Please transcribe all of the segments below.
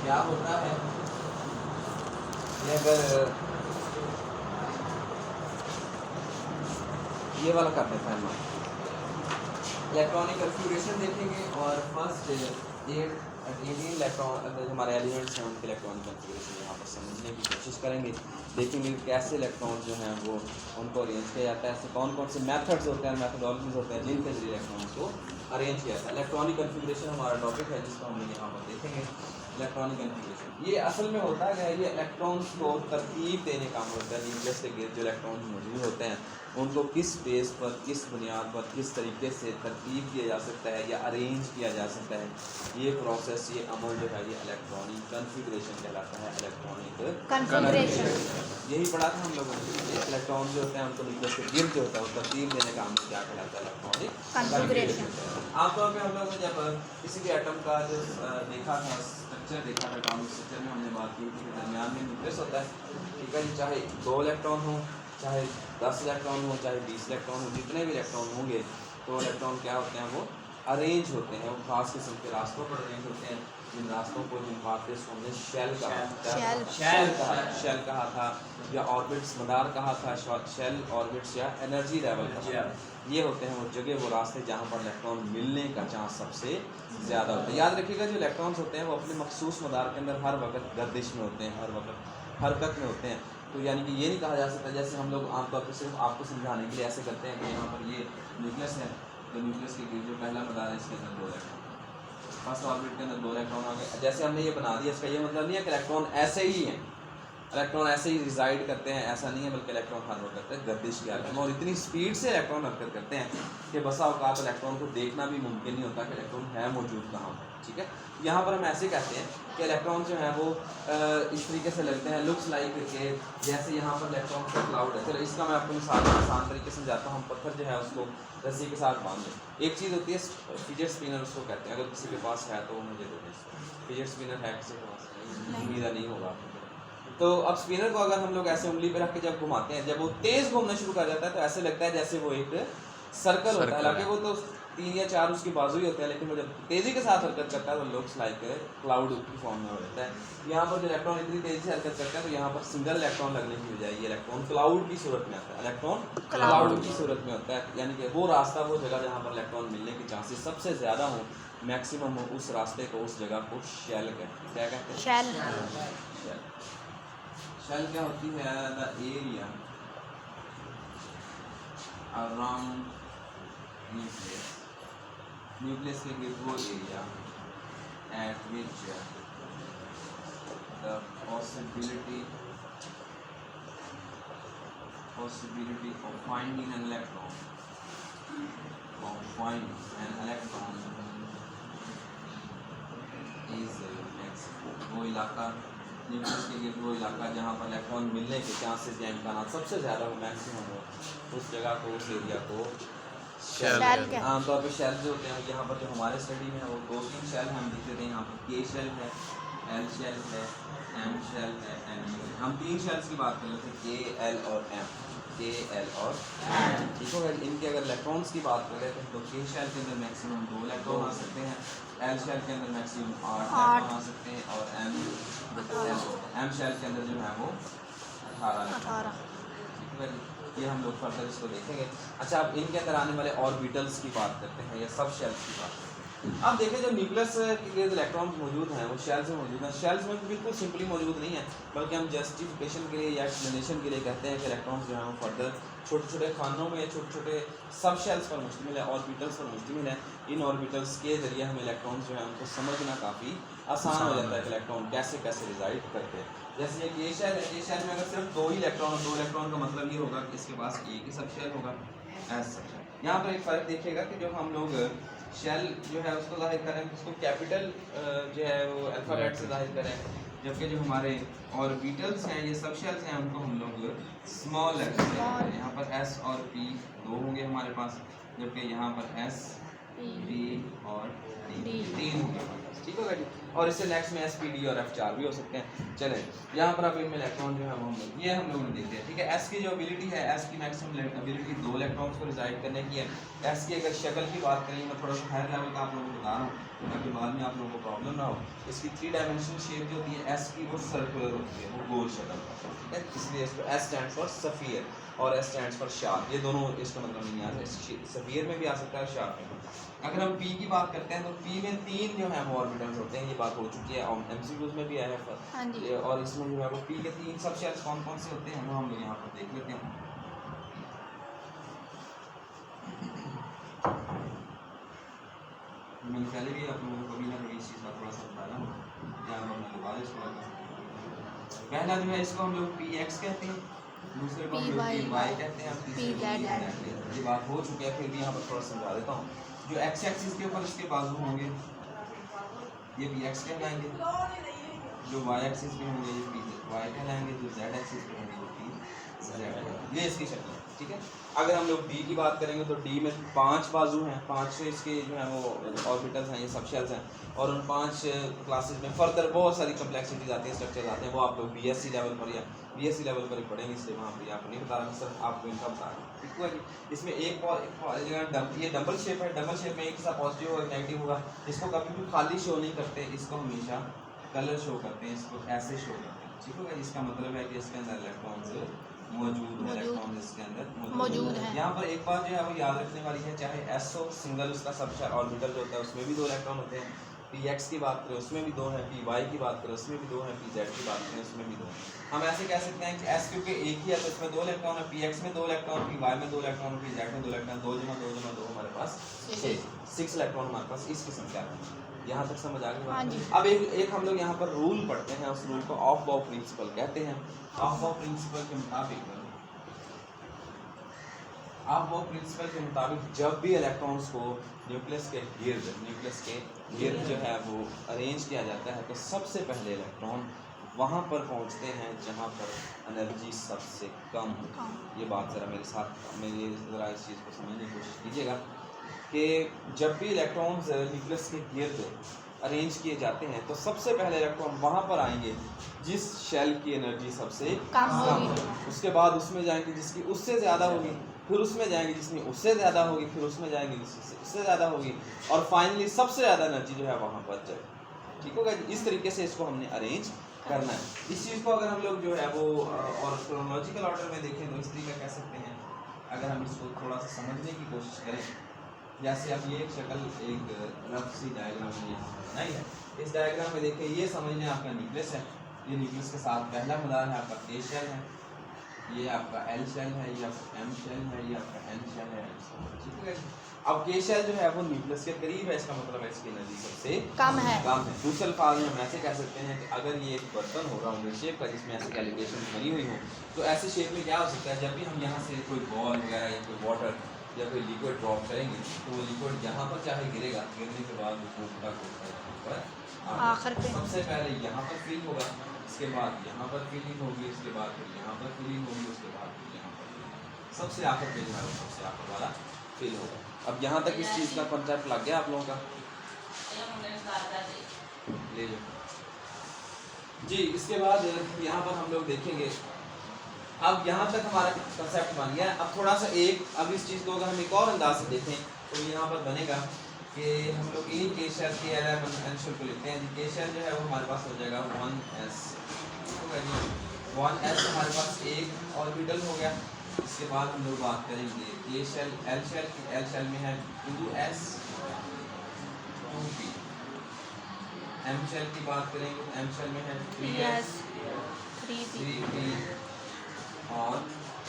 क्या होता है ये अगर ये वाला कर देता है हम इलेक्ट्रॉनिक कन्फिगरेशन देखेंगे और फर्स्ट 18 इलेक्ट्रॉन हमारे एलिमेंट्स हैं उनके इलेक्ट्रॉनिक कन्फिगरेशन यहाँ पर समझने की कोशिश करेंगे। देखेंगे कैसे इलेक्ट्रॉन जो हैं वो उनको अरेंज किया जाता है, ऐसे कौन कौन से मेथड्स होते हैं, मैथडोलॉजीज होते हैं जिनके जरिए इलेक्ट्रॉन को अरेंज किया जाता है। इलेक्ट्रॉनिक कन्फिगरेशन हमारा टॉपिक है जिसको हम यहाँ पर देखेंगे। इलेक्ट्रॉनिक कन्फिगरेशन ये असल में होता है ये इलेक्ट्रॉन्स को तरतीब देने का होता है। न्यूक्लियस के गिर्द जो इलेक्ट्रॉन मौजूद होते हैं उनको किस बेस पर, किस बुनियाद पर, किस तरीके से तरतीब किया जा सकता है या अरेंज किया जा सकता है, ये प्रोसेस, ये अमल जो है ये इलेक्ट्रॉनिक कन्फिगरेशन कहलाता है। इलेक्ट्रॉनिक कन्फिगरेशन यही पढ़ा था हम लोगों ने। इलेक्ट्रॉन जो होते हैं उनको न्यूक्लियस के गिर्द जो होता है वो तरतीब देने का अमल क्या कहलाता है, इलेक्ट्रॉनिक कन्फिगरेशन। आमतौर पर हम लोगों ने जब किसी भी एटम का जो देखा था स्ट्रक्चर देखा था, एटॉमिक स्ट्रक्चर में हमने बात की थी दरमियान में न्यूक्लियस होता है, ठीक है जी। चाहे 2 इलेक्ट्रॉन हो, चाहे 10 इलेक्ट्रॉन हो, चाहे 20 इलेक्ट्रॉन हो, जितने भी इलेक्ट्रॉन होंगे तो इलेक्ट्रॉन क्या होते हैं वो अरेंज होते हैं, वो खास किस्म के रास्तों पर अरेंज होते हैं। जिन रास्तों को जिन बातें इसको हमने शेल कहा था या ऑर्बिट्स मदार कहा था, शेल ऑर्बिट्स या एनर्जी लेवल कहा। ये होते हैं वो जगह, वो रास्ते जहाँ पर इलेक्ट्रॉन मिलने का चांस सबसे ज़्यादा होता है। याद रखिएगा जो इलेक्ट्रॉन्स होते हैं वो अपने मखसूस मदार के अंदर हर वक्त गर्दिश में होते हैं, हर वक्त हरकत में होते हैं। तो यानी कि ये नहीं कहा जा सकता जैसे हम लोग आमतौर पर सिर्फ आपको समझाने के लिए ऐसे करते हैं कि यहाँ पर ये न्यूक्लियस है, तो न्यूक्लियस के जो पहला मदार है इसके अंदर 2 इलेक्ट्रॉन, फर्स्ट ऑर्बिट के अंदर 2 इलेक्ट्रॉन आ गए। जैसे हमने ये बना दिया, इसका ये मतलब नहीं है कि इलेक्ट्रॉन ऐसे ही हैं, इलेक्ट्रॉन ऐसे ही रिजाइड करते हैं, ऐसा नहीं है, बल्कि इलेक्ट्रॉन हर वक्त करते हैं गर्दिश की हालत में और इतनी स्पीड से इलेक्ट्रॉन हरकत करते हैं कि बसा औकात इलेक्ट्रॉन को देखना भी मुमकिन नहीं होता कि इलेक्ट्रॉन है मौजूद कहाँ पर, ठीक है। यहाँ पर हम ऐसे कहते हैं कि इलेक्ट्रॉन जो है वो इस तरीके से लगते हैं, लुक्स लाइक के जैसे यहाँ पर इलेक्ट्रॉन का क्लाउड है। चलो इसका मैं आपको मिसाल आसान तरीके से समझाता हूँ। हम पत्थर जो है उसको रस्सी के साथ बांध लें। एक चीज़ होती है फिजेट स्पिनर, उसको कहते हैं, अगर किसी के पास है तो मुझे दे दें। फिजेट स्पिनर है किसी के पास? उम्मीद नहीं होगा आपको। तो अब स्पिनर को अगर हम लोग ऐसे उंगली पे रख के जब घुमाते हैं, जब वो तेज़ घूमना शुरू कर जाता है तो ऐसे लगता है जैसे वो एक सर्कल होता है। हालांकि वो तो 3 या 4 उसकी बाजू ही होते हैं, लेकिन वो जब तेज़ी के साथ हरकत करता है वो लुक्स लाइक क्लाउड की फॉर्म में हो जाता है। यहाँ पर जो इलेक्ट्रॉन इतनी तेज़ी से हरकत करता है तो यहाँ पर सिंगल इलेक्ट्रॉन लगने की बजाय ये इलेक्ट्रॉन क्लाउड की सूरत में आता है, इलेक्ट्रॉन क्लाउड की सूरत में होता है। यानी कि वो रास्ता, वो जगह जहाँ पर इलेक्ट्रॉन मिलने के चांसेस सबसे ज़्यादा हों, मैक्सिमम हो, उस रास्ते को, उस जगह को शेल कहते हैं। क्या कहते हैं? शेल। शेल क्या होती है? The area around nucleus, nucleus के गिर्द वो area at which the possibility of finding an electron is maximum। वो इलाका न्यूक्लियस के गिर्द, वो इलाका जहाँ पर इलेक्ट्रॉन मिलने के चांसेस या इम्कान सबसे ज़्यादा हो, मैक्सिमम हो, उस जगह को, उस एरिया को शेल। आमतौर पर शेल जो होते हैं यहाँ पर जो हमारे स्टडी में है वो 2-3 शेल हम लिख देते हैं। यहाँ पर के शेल है, एल शेल है, एम शेल है, एम। हम 3 शेल्स की बात कर रहे थे, के, एल और एम, के, एल और एम, ठीक है। इनके अगर इलेक्ट्रॉन्स की बात कर रहे थे तो के शेल के अंदर मैक्सिमम 2 इलेक्ट्रॉन आ सकते हैं, एल शेल के अंदर मैक्सिमम 8 इलेक्ट्रॉन आ सकते हैं और एम शेल के अंदर जो है वो 18, ठीक है। ये हम लोग फर्दर इसको देखेंगे। अच्छा, अब इनके अंदर आने वाले ऑर्बिटल्स की बात करते हैं या सब शेल्स की बात करते हैं। अब देखिए जो न्यूक्लियस के इलेक्ट्रॉन मौजूद हैं वो शेल्स में मौजूद हैं। शेल्स में बिल्कुल सिंपली मौजूद नहीं है, बल्कि हम जस्टिफिकेशन के लिए या एक्सप्लेनेशन के लिए कहते हैं कि इलेक्ट्रॉन्स जो हैं वो फर्दर छोटे छोटे खानों में, छोटे छोटे सब शेल्स पर मुश्तमिल है, ऑर्बिटल्स पर मुश्तमिल है। इन ऑर्बिटल्स के ज़रिए हमें इलेक्ट्रॉन्स जो है उनको समझना काफ़ी आसान हो जाता है कि इलेक्ट्रॉन कैसे कैसे रिजाइड करते हैं। जैसे ये शेल है, ये शेल में अगर सिर्फ 2 ही इलेक्ट्रॉन हो, 2 इलेक्ट्रॉन का मतलब ये होगा कि इसके पास एक ही सब शेल होगा, एज सब शेल। यहाँ पर एक फ़र्क देखिएगा कि जो हम लोग शेल जो है उसको जाहिर करें, उसको कैपिटल जो है वो अल्फ़ाबेट से जाहिर करें, जबकि जो हमारे ऑर्बिटल्स हैं, ये सब शेल्स हैं, उनको हम लोग स्मॉल लेटर से लिखते हैं। यहाँ पर एस और पी 2 होंगे हमारे पास, जबकि यहाँ पर एस, पी और डी 3 होंगे, ठीक होगा जी। और इससे नेक्स्ट में एस, पी, डी और एफ 4 भी हो सकते हैं। चलें, यहाँ पर अब इनमें इलेक्ट्रॉन जो है वो ये हम लोगों ने देखते हैं, ठीक है। एस की जो एबिलिटी है, एस की मैक्सिमम एबिलिटी 2 इलेक्ट्रॉन्स को रिजाइड करने की है। एस की अगर शक्ल की बात करें, मैं थोड़ा सा हायर लेवल का आप लोगों को बता रहा हूँ, ताकि बाद में आप लोगों को प्रॉब्लम ना हो। इसकी 3 डायमेंशनल शेप जो होती है एस की, वो सर्कुलर होती है, वो गोल शक्ल, ठीक है। इसलिए इसको एस स्टैंड फॉर सफ़ियर और एस स्टैंड फॉर शार्प, ये दोनों इसका मतलब नहीं आता है। सफ़ियर में भी आ सकता है, शार्प में भी। अगर हम पी की बात करते हैं तो पी में 3 जो है वो ऑर्बिटल्स होते हैं, ये बात हो चुकी है और एमसीक्यूज में भी आया है। और इसमें जो है वो पी के 3 सब शेल्स कौन कौन से होते हैं वो हम लोग यहाँ पर देख लेते हैं। मैंने पहले भी आप लोगों को कभी ना कभी इस चीज़ का थोड़ा सा बताया हो, या हम अपने दोबारा इसको पहला जो है इसको हम लोग पी एक्स कहते हैं, दूसरे को हम लोग पी वाई कहते हैं, तीसरे को पी जेड कहते हैं। ये बात हो चुकी है, फिर भी यहाँ पर थोड़ा समझा देता हूँ। जो एक्स एक्सिस के ऊपर इसके बाजू होंगे ये पी एक्स कहलाएंगे, जो वाई एक्सिस पे होंगे ये पी वाई कहलाएंगे, जो जेड एक्सिस पे होंगे ये पी जेड। ये इसकी शक्ल है, ठीक है। अगर हम लोग डी की बात करेंगे तो डी में 5 बाजू हैं, 5 से इसके जो है वो ऑर्बिटल्स हैं, ये सब शेल्स हैं। और उन 5 क्लासेस में फर्दर बहुत सारी कम्प्लेक्सिटीज आती हैं, स्ट्रक्चर्स आते हैं, वो आप लोग बीएससी लेवल पर या बीएससी लेवल पर ही पढ़ेंगे, इसलिए वहाँ पर आपको नहीं बता रहा, सर आपको इनका बता रहा हूँ, ठीक है। इसमें ये डबल शेप है, डबल शेप में एक सा पॉजिटिव और नेगेटिव होगा। इसको कभी भी खाली शो नहीं करते, इसको हमेशा कलर शो करते हैं, इसको ऐसे शो करते हैं, ठीक है। इसका मतलब है कि इसके अंदर इलेक्ट्रॉन्स मौजूद है, इलेक्ट्रॉन इसके अंदर मौजूद है। यहाँ पर एक बात जो है वो याद रखने वाली है, चाहे एसओ सिंगल उसका सब ऑर्बिटल जो होता है उसमें भी 2 इलेक्ट्रॉन होते हैं, पी एक्स की बात करें उसमें भी 2 हैं, पी वाई की बात करें उसमें भी 2 हैं, पी जेड की बात करें उसमें भी 2 हैं। हम ऐसे कह सकते हैं कि एस क्योंकि एक ही है तो इसमें 2 इलेक्ट्रॉन है, पी एक्स में 2 इलेक्ट्रॉन, पी वाई में 2 इलेक्ट्रॉन, पी जेड में 2 इलेक्ट्रॉन, 2 जमा 2 जमा 2 हमारे पास 6 इलेक्ट्रॉन हमारे पास इस किस्म का है। यहाँ तक समझ आ गई? हाँ जी। अब एक हम लोग यहाँ पर रूल पढ़ते हैं, उस रूल को ऑफ बाउ प्रिंसिपल कहते हैं। ऑफ बाउ प्रिंसिपल के मुताबिक जब भी इलेक्ट्रॉन्स को न्यूक्लियस के गिर्द जो है वो अरेंज किया जाता है तो सबसे पहले इलेक्ट्रॉन वहाँ पर पहुँचते हैं जहाँ पर एनर्जी सबसे कम हो। ये बात ज़रा मेरे साथ ज़रा इस चीज़ को समझने की कोशिश कीजिएगा कि जब भी इलेक्ट्रॉन्स न्यूक्लियस के गिर्द अरेंज किए जाते हैं तो सबसे पहले इलेक्ट्रॉन वहाँ पर आएंगे जिस शेल की एनर्जी सबसे कम होगी, उसके बाद उसमें जाएंगे जिसकी उससे ज़्यादा होगी, फिर उसमें जाएंगे जिसमें उससे ज़्यादा होगी, फिर उसमें जाएंगे जिससे उससे ज़्यादा होगी, और फाइनली सबसे ज़्यादा एनर्जी जो है वहाँ पर जाए, ठीक होगा। इस तरीके से इसको हमने अरेंज करना है। इस चीज़ को अगर हम लोग जो है वो और क्रोनोलॉजिकल ऑर्डर में देखें तो इस तरीके कह सकते हैं, अगर हम इसको थोड़ा सा समझने की कोशिश करें, जैसे अब ये एक शक्ल एक रफ सी डायग्राम में बनाई है, इस डायग्राम में देखिए ये समझ लें आपका न्यूक्लियस है, ये न्यूक्लियस के साथ पहला मदार है आपका के शेल है, ये आपका एल शेल है, ये आपका एम शेल है, ये आपका एन शेल है, ठीक है। अब के शेल जो है वो न्यूक्लियस के करीब है, इसका मतलब है इसकी एनर्जी सबसे कम है। दूसरे अल्फाज में हम ऐसे कह सकते हैं कि अगर ये एक बर्तन हो राउंड शेप का जिसमें ऐसी एलिगेशन बनी हुई हो तो ऐसे शेप में क्या हो सकता है, जब भी हम यहाँ से कोई बॉल वगैरह या कोई वाटर या कोई लिक्विड ड्रॉप करेंगे तो वो लिक्विड जहाँ पर चाहे गिरेगा, गिरने के बाद वो ऊपर आखिर पे सबसे पहले यहाँ पर फील होगा, इसके बाद यहाँ पर फीलिंग होगी, इसके बाद फिर यहाँ पर फीलिंग होगी, उसके बाद फिर यहाँ पर सबसे आखिर पे जो है सबसे आखिर वाला फील होगा। अब यहाँ तक इस चीज़ का कंसेप्ट लग गया आप लोगों का? ले लो जी। इसके बाद यहाँ पर हम लोग देखेंगे, अब यहाँ तक हमारा कंसेप्ट बन गया। अब थोड़ा सा अब इस चीज़ को अगर हम एक और अंदाज से देखें तो यहाँ पर बनेगा कि हम लोग इन्हीं के शेल के एलेमेंशियल को लिखते हैं। के शेल जो है वो हमारे पास हो जाएगा 1s, 1s हमारे पास एक ऑर्बिटल हो गया। इसके बाद हम लोग बात करेंगे के शेल एल शेल में है 2s 2p, एम शेल की बात करेंगे एम शेल में है 3s 3p और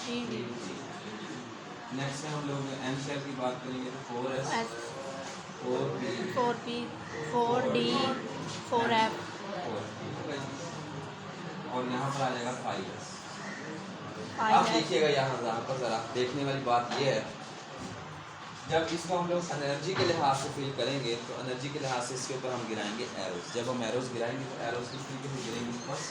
3p। नेक्स्ट में हम लोग एन शेल की बात करेंगे तो 4s 4p 4d 4f और यहाँ पर आ जाएगा 5s। अब देखिएगा यहाँ पर ज़रा देखने वाली बात ये है, जब इसको हम लोग एनर्जी के लिहाज से फील करेंगे तो एनर्जी के लिहाज से इसके ऊपर हम गिराएंगे एरोस। जब हम एरोस गिराएंगे तो एरोस किस तरीके से गिरेंगे, फर्स्ट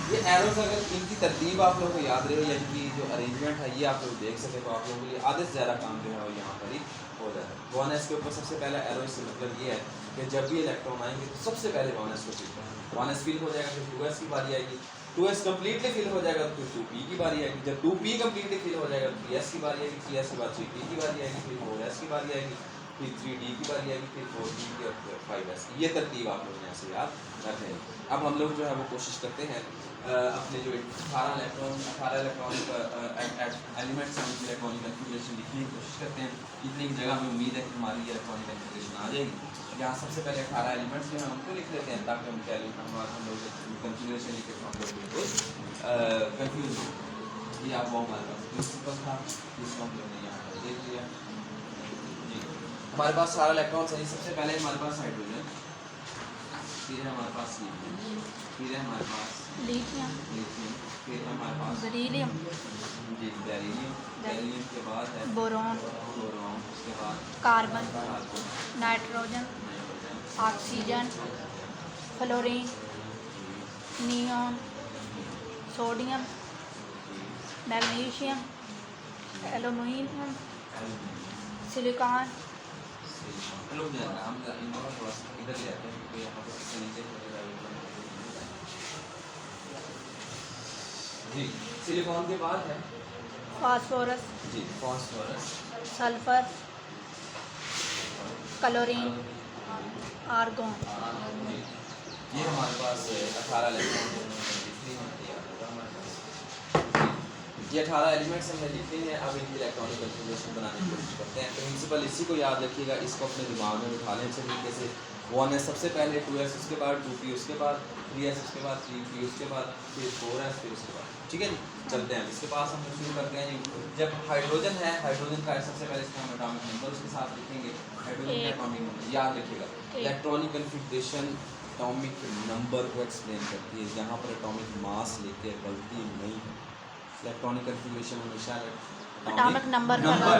ये एरोस अगर इनकी तरतीब आप लोगों को याद रहे या इनकी जो अरेंजमेंट है ये आप लोग देख सके तो आप लोगों के लिए आधे से ज़्यादा काम जो है वो यहाँ पर ही हो जाता है। 1s के ऊपर सबसे पहला एरो से मतलब ये है कि जब भी इलेक्ट्रॉन आएंगे तो सबसे पहले 1s को फील करेंगे, 1s फील हो जाएगा, फिर 2s की बारी आएगी, 2s कम्प्लीटली फिल हो जाएगा तो 2p की बारी आएगी। जब 2p कम्प्लीटली फिल हो जाएगा तो 3s की बारी आएगी। 3s के बाद 3p की बारी आएगी, फिर 4s की बारी आएगी, फिर 3d की बारी आएगी, फिर 4p की और फिर 5s की। ये तरतीब आप लोग यहाँ से याद रखें। अब हम लोग जो है वो कोशिश करते हैं अपने जो 18 इलेक्ट्रॉनिक एलिमेंट्स हैं उनकी इलेक्ट्रॉनिक कन्फिगरेशन लिखने की कोशिश करते हैं। इतनी जगह में उम्मीद है कि हमारी इलेक्ट्रॉनिक कन्फिगरेशन आ जाएगी। यहाँ सबसे पहले 18 एलिमेंट्स जो हैं उनको लिख लेते हैं ताकि हम लोग कन्फिगरेशन लिखे तो हम लोग बिल्कुल कन्फ्यूज हो। ये आप वो हमारे पास प्रिंसिपल था, इसको हम लोग ने यहाँ पर देख लिया जी। हमारे पास 18 इलेक्ट्रॉन्स हैं। सबसे पहले हमारे पास हाइड्रोजन, फिर है हमारे पास हीलियम, फिर है हमारे पास लिथियम, फिर है हमारे पास बेरिलियम, जी बेरिलियम के बाद है बोरॉन, उसके बाद carbon, carbon, nitrogen, nitrogen, oxygen, fluorine, neon, sodium, magnesium, aluminium, silicon, लोग हम इन दोनों थोड़ा सा इधर ले आते हैं क्योंकि यहाँ पर इससे नीचे जी। सिलिकॉन के बाद है फास्फोरस, जी फास्फोरस, सल्फर, क्लोरीन, आर्गॉन। जी। ये हमारे पास 18 ये 18 एलिमेंट्स हमने लिखे हैं। अब इनकी इलेक्ट्रॉनिक कन्फिगरेशन बनाने की कोशिश करते हैं। प्रिंसिपल इसी को याद रखिएगा, इसको अपने दिमाग में बिठा लें अच्छे तरीके से। 1s सबसे पहले, 2s उसके बाद, 2p उसके बाद, 3s उसके बाद, 3p उसके बाद, फिर 4s फिर उसके बाद। ठीक है जी, चलते हैं इसके पास हम शुरू करते हैं जी। जब हाइड्रोजन है, हाइड्रोजन का सबसे पहले इसका हम एटॉमिक नंबर उसके साथ लिखेंगे। हाइड्रोजन का एटॉमिक नंबर याद रखिएगा। इलेक्ट्रॉनिक कन्फिगरेशन एटॉमिक नंबर को एक्सप्लेन करती है। यहाँ पर एटॉमिक मास लेके गलती नहीं है। इलेक्ट्रॉनिक कन्फिगरेशन हमेशा एटॉमिक नंबर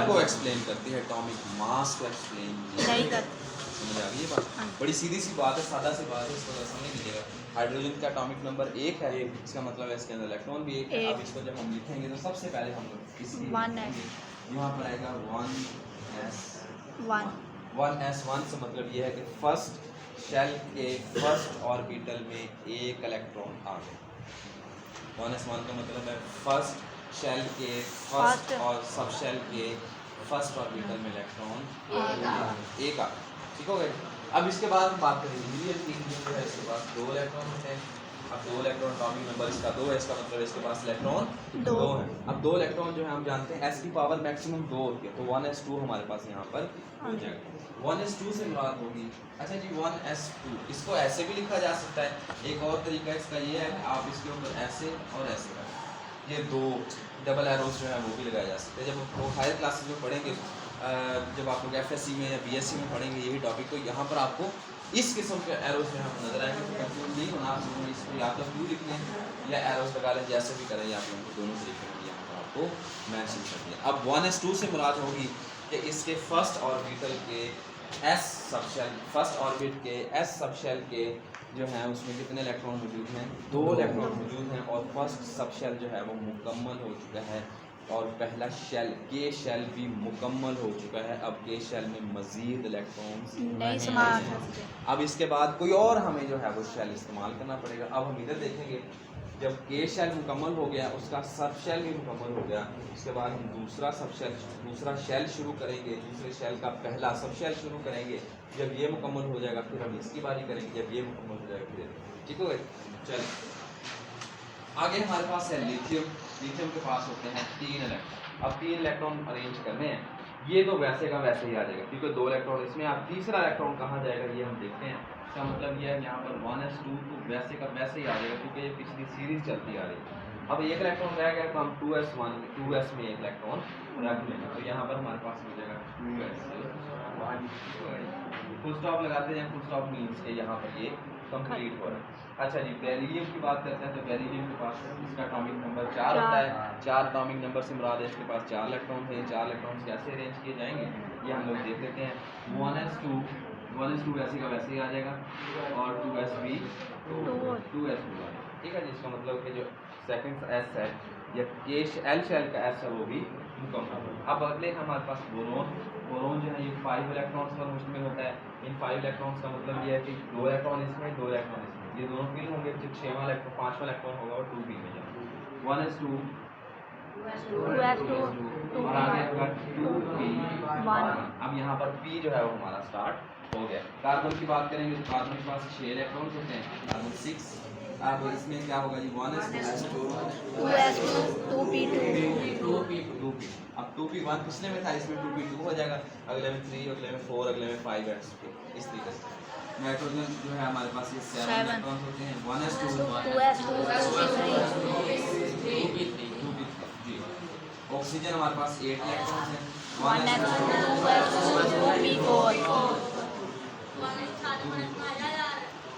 को एक्सप्लेन करती है, एटॉमिक मास को एक्सप्लेन नहीं करती। समझ आ गई ये बात? बड़ी सीधी सी बात है, सादा सी बात है, इसको समझ लीजिएगा। हाइड्रोजन का एटॉमिक नंबर 1 है, इसका मतलब है इसके अंदर इलेक्ट्रॉन भी 1 है। अब इसको जब हम लिखेंगे तो सबसे पहले हम लोग इसकी यहाँ पर आएगा 1s1 से मतलब ये है कि फर्स्ट शेल के फर्स्ट ऑर्बिटल में एक इलेक्ट्रॉन आ गया। 1s1 का मतलब है फर्स्ट शेल के फर्स्ट और सब शेल के फर्स्ट ऑर्बिटल में इलेक्ट्रॉन एक आ। ठीक हो गया। अब इसके बाद हम बात करेंगे हीलियम जो है इसके पास 2 इलेक्ट्रॉन होते हैं। अब 2 इलेक्ट्रॉन एटॉमिक नंबर इसका 2 है, इसका मतलब इसके पास इलेक्ट्रॉन 2 है। अब 2 इलेक्ट्रॉन जो है हम जानते हैं s की पावर मैक्सिमम 2 होती है, तो 1s2 हमारे पास यहाँ पर हो जाएगा। 1s2 से मुराद होगी, अच्छा जी 1s2, इसको ऐसे भी लिखा जा सकता है। एक और तरीका इसका ये है कि आप इसके ऊपर ऐसे और ऐसे करें, ये 2 डबल एरोस जो है वो भी लगाए जा सकते हैं। जब वो हायर क्लासेस में पढ़ेंगे, जब आप लोग FSC में या BSc में पढ़ेंगे यही टॉपिक, तो यहाँ पर आपको इस किस्म के एरोस जो है नजर आएंगे। तो कंफ्यूज नहीं होना, आप लोगों ने इसको या तो ब्लू लिख लें या एरोस लगा लें, जैसे भी करें आप लोगों को दोनों तरीके में यहाँ पर आपको मैंशन कर दिया। अब 1s2 से मुराद होगी कि इसके फर्स्ट ऑर्बिटल के s सबशेल, फर्स्ट ऑर्बिट के s सबशेल के जो है उसमें कितने इलेक्ट्रॉन मौजूद हैं? 2 इलेक्ट्रॉन मौजूद हैं और फर्स्ट सबशेल जो है वो मुकम्मल हो चुका है और पहला शेल के शेल भी मुकम्मल हो चुका है। अब के शेल में मज़ीद इलेक्ट्रॉन्स नहीं समा सकते। अब इसके बाद कोई और हमें जो है वो शेल इस्तेमाल करना पड़ेगा। अब हम इधर देखेंगे, जब के शेल मुकम्मल हो गया, उसका सब शेल भी मुकम्मल हो गया, उसके बाद हम दूसरा शेल शुरू करेंगे, दूसरे शेल का पहला सब शेल शुरू करेंगे। जब ये मुकम्मल हो जाएगा फिर हम इसकी बारी करेंगे, जब ये मुकम्मल हो जाएगा फिर। ठीक हो गए? चलिए आगे हमारे पास है लिथियम। लिथियम के पास होते हैं 3 इलेक्ट्रॉन। अब 3 इलेक्ट्रॉन अरेंज करने हैं, ये तो वैसे का वैसे ही आ जाएगा क्योंकि 2 इलेक्ट्रॉन इसमें। अब तीसरा इलेक्ट्रॉन कहाँ जाएगा ये हम देखते हैं। इसका मतलब ये है यहाँ पर 1s2 तो वैसे का वैसे ही आ जाएगा क्योंकि ये पिछली सीरीज चलती आ रही है। अब एक इलेक्ट्रॉन रह गया तो हम 2s में एक इलेक्ट्रॉन रख लेंगे, तो यहाँ पर हमारे पास हो जाएगा 2s1। फुल स्टॉप लगाते हैं, फुल स्टॉप मीन्स के यहाँ पर ये कंप्लीट हो रहा है। अच्छा जी, बेरिलियम की बात करते हैं तो बेरिलियम के पास इसका एटॉमिक नंबर 4 होता है। 4 एटॉमिक नंबर से मुराद है इसके पास 4 इलेक्ट्रॉन हैं। 4 इलेक्ट्रॉन कैसे अरेंज किए जाएंगे ये हम लोग देख लेते हैं। 1s2 वैसे का वैसे ही आ जाएगा और 2s भी 2s2। ठीक है जी, इसका मतलब कि जो सेकंड s है या L शेल का s है वो भी मुकम्मल। अब अगले हमारे पास बोरोन जो है ये 5 इलेक्ट्रॉन्स पर मुश्तमिल होता है। इन 5 इलेक्ट्रॉन्स का मतलब ये है कि 2 इलेक्ट्रॉन इसमें, 2 इलेक्ट्रॉन इसमें, ये दोनों पी होंगे, जब 6वां इलेक्ट्रॉन 5वां इलेक्ट्रॉन होगा वो 2p में जाएगा, 1s2 और आगे होगा 2p1। अब यहाँ पर p जो है वो हमारा स्टार्ट हो गया। कार्बन की बात करेंगे तो कार्बन के पास 6 इलेक्ट्रॉन होते हैं, कार्बन 6। अब इसमें क्या होगा जी, 1s2 2p। अब 2p1 पिछले में था, इसमें 2p2 हो जाएगा, अगले में 3, अगले में 4, अगले में 5 इस तरीके से। नाइट्रोजन जो है हमारे पास ये 7 इलेक्ट्रॉन होते हैं, 1s2 जी। ऑक्सीजन हमारे पास 8 इलेक्ट्रॉन हैं, 1s2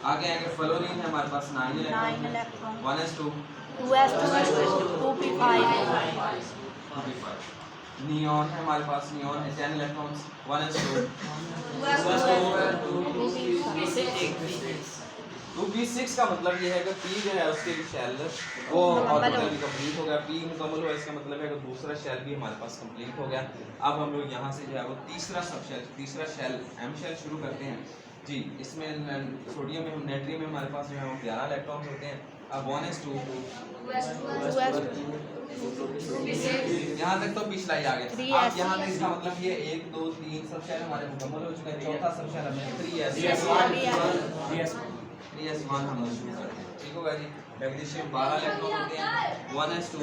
आगे आगे फ्लोरीन है हमारे पास 9 इलेक्ट्रॉन, 1s2 2p5। नियॉन है हमारे पास, नियॉन है 10 इलेक्ट्रॉन्स, 1s2 2p6 का मतलब ये है कि p जो है उसके शेल वो ऑर्बिटल कंप्लीट हो गया, p मुकम्मल हुआ, इसका मतलब है कि दूसरा शेल भी हमारे पास कंप्लीट हो गया। अब हम लोग यहाँ से जो है वो तीसरा शेल m शेल शुरू करते हैं जी। इसमें सोडियम में नाइट्रियम में हमारे पास जो है वो 11 इलेक्ट्रॉन होते हैं। अब 1s2 यहाँ तक तो पिछला ही आ गया। अब यहाँ तक इसका मतलब ये 1 2 3 सब शेल हमारे मुकम्मल हो चुके हैं, चौथा सब शेल हमें 3s1 हम लोग शुरू करते हैं, ठीक होगा जी। मैग्नीशियम 12 इलेक्ट्रॉन होते हैं, 1s2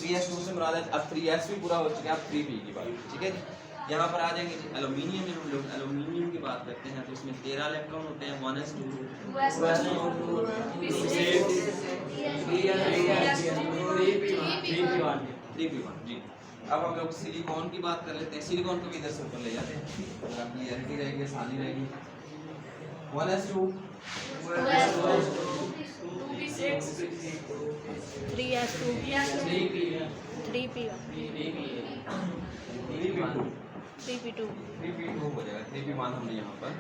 3s2 से मुराद है, अब 3s भी पूरा हो चुका है, अब 3p की बात, ठीक है जी। यहाँ पर आ जाएंगे जी एल्यूमिनियम में, हम लोग एल्यूमिनियम की बात करते हैं तो इसमें 13 इलेक्ट्रॉन होते हैं, 1s2 3p1 जी। अब हम लोग सिलिकॉन की बात कर लेते हैं, सिलिकॉन को भी इधर से ऊपर ले जाते हैं, क्लियरिटी रहेगी, आसानी रहेगी। 1s2 3p2 हो जाएगा, 3p1 हमने यहाँ पर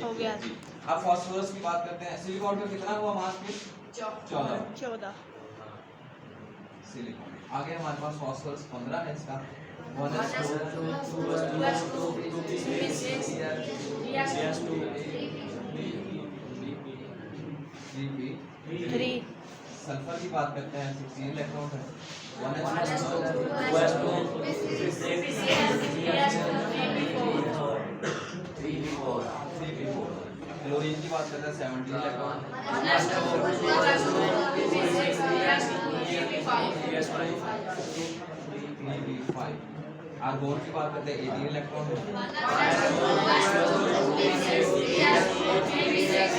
हो गया जी। अब फास्फोरस की बात करते हैं, सिलिकॉन का कितना हुआ मास में 14 सिलिकॉन। आगे हमारे पास फास्फोरस 15 है, इसका 3 सल्फर की बात करते हैं, 16 इलेक्ट्रॉन है, 3p4। क्लोरीन की बात करते हैं, 17 इलेक्ट्रॉन, 3p5। आर्गोन की बात करते हैं, 18 इलेक्ट्रॉन है, 3p6।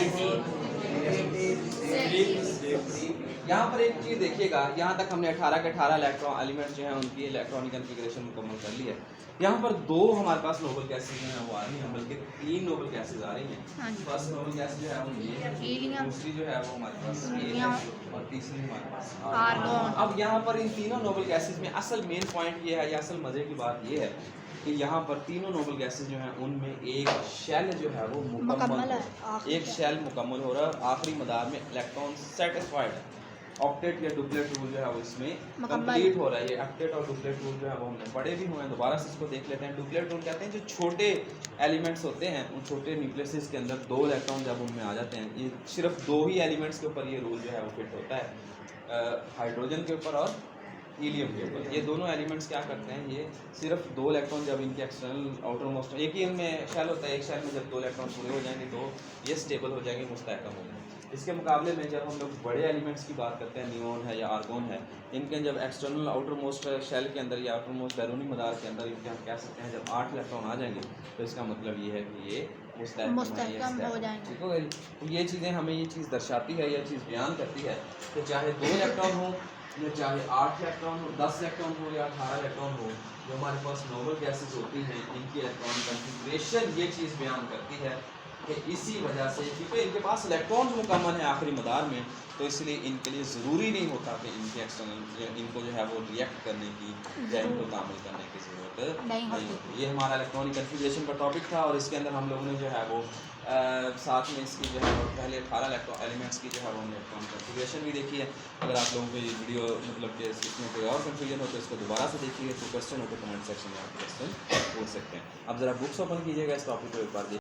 यहाँ पर एक चीज़ देखिएगा, यहाँ तक हमने 18 के 18 इलेक्ट्रॉन एलिमेंट्स जो हैं उनकी इलेक्ट्रॉनिक कॉन्फ़िगरेशन मुकम्मल कर ली है। यहाँ पर 2 हमारे पास नोबल गैसेज जो हैं वो आ रही हैं, बल्कि 3 नोबल गैसेज आ रही हैं। फर्स्ट नोबल गैस जो है वो ये, दूसरी जो है वो हमारे पास ये है, और तीसरी हमारे पास आर्गन। अब यहाँ पर इन तीनों नोबल गैसेज में असल मेन पॉइंट ये है, या असल मज़े की बात ये है कि यहाँ पर तीनों नोबल गैसेज जो हैं उनमें एक शेल जो है वो मुकम्मल है, एक शेल मुकम्मल हो रहा है, आखिरी मदार में इलेक्ट्रॉन सेटिस्फाइड है। ऑक्टेट या डुप्लेट रूल जो है वो इसमें कंप्लीट हो रहा है। ये ऑक्टेट और डुप्लेट रूल जो है वो हमने पढ़े भी हुए हैं, दोबारा से इसको देख लेते हैं। डुप्लेट रूल कहते हैं जो छोटे एलिमेंट्स होते हैं उन छोटे न्यूक्लियस के अंदर 2 इलेक्ट्रॉन जब उनमें आ जाते हैं, ये सिर्फ 2 ही एलिमेंट्स के ऊपर ये रूल जो है वो फिट होता है, हाइड्रोजन के ऊपर और हीलियम के ऊपर। ये दोनों एलिमेंट्स क्या करते हैं, ये सिर्फ 2 इलेक्ट्रॉन जब इनके एक्सटर्नल आउटर मोस्ट, एक ही इनमें शेल होता है, एक शेल में जब 2 इलेक्ट्रॉन पूरे हो जाएंगे तो ये स्टेबल हो जाएंगे, मुस्तहकम हो जाएंगे। इसके मुकाबले में जब हम लोग बड़े एलिमेंट्स की बात करते हैं, नियॉन है या आर्गोन है, इनके जब एक्सटर्नल आउटर मोस्ट शेल के अंदर या आउटर मोस्ट बैरूनी मदार के अंदर इनके हम कह सकते हैं जब 8 इलेक्ट्रॉन आ जाएंगे तो इसका मतलब ये है कि ये मुस्तहकम हो जाएंगे, ठीक है। तो ये चीज़ें हमें ये चीज़ दर्शाती है, ये चीज़ बयान करती है कि चाहे 2 इलेक्ट्रॉन हो या चाहे 8 इलेक्ट्रॉन हो, 10 इलेक्ट्रॉन हो या 18 इलेक्ट्रॉन हो, जो हमारे पास नोबल गैसेज होती हैं इनकी इलेक्ट्रॉनिक कॉन्फ़िगरेशन ये चीज़ बयान करती है कि इसी वजह से क्योंकि इनके पास इलेक्ट्रॉन मुकम्मल है आखिरी मदार में, तो इसलिए इनके लिए ज़रूरी नहीं होता कि इनके एक्सटर्नल इनको जो है वो रिएक्ट करने की या इनको तामिल करने की ज़रूरत नहीं होती। ये हमारा इलेक्ट्रॉनिक कन्फिग्रेशन का टॉपिक था और इसके अंदर हम लोगों ने जो है वो साथ में इसकी जो है पहले 18 एलिमेंट्स की जो है वो हमने इलेक्ट्रॉनिक कन्फिग्रेशन भी देखी है। अगर आप लोगों को ये वीडियो मतलब कि इसमें कोई और कन्फ्यूजन हो तो इसको दोबारा से देखिए, तो क्वेश्चन हो तो कमेंट सेक्शन में आप क्वेश्चन पूछ सकते हैं। अब ज़रा बुक्स ओपन कीजिएगा, इस टॉपिक को एक बार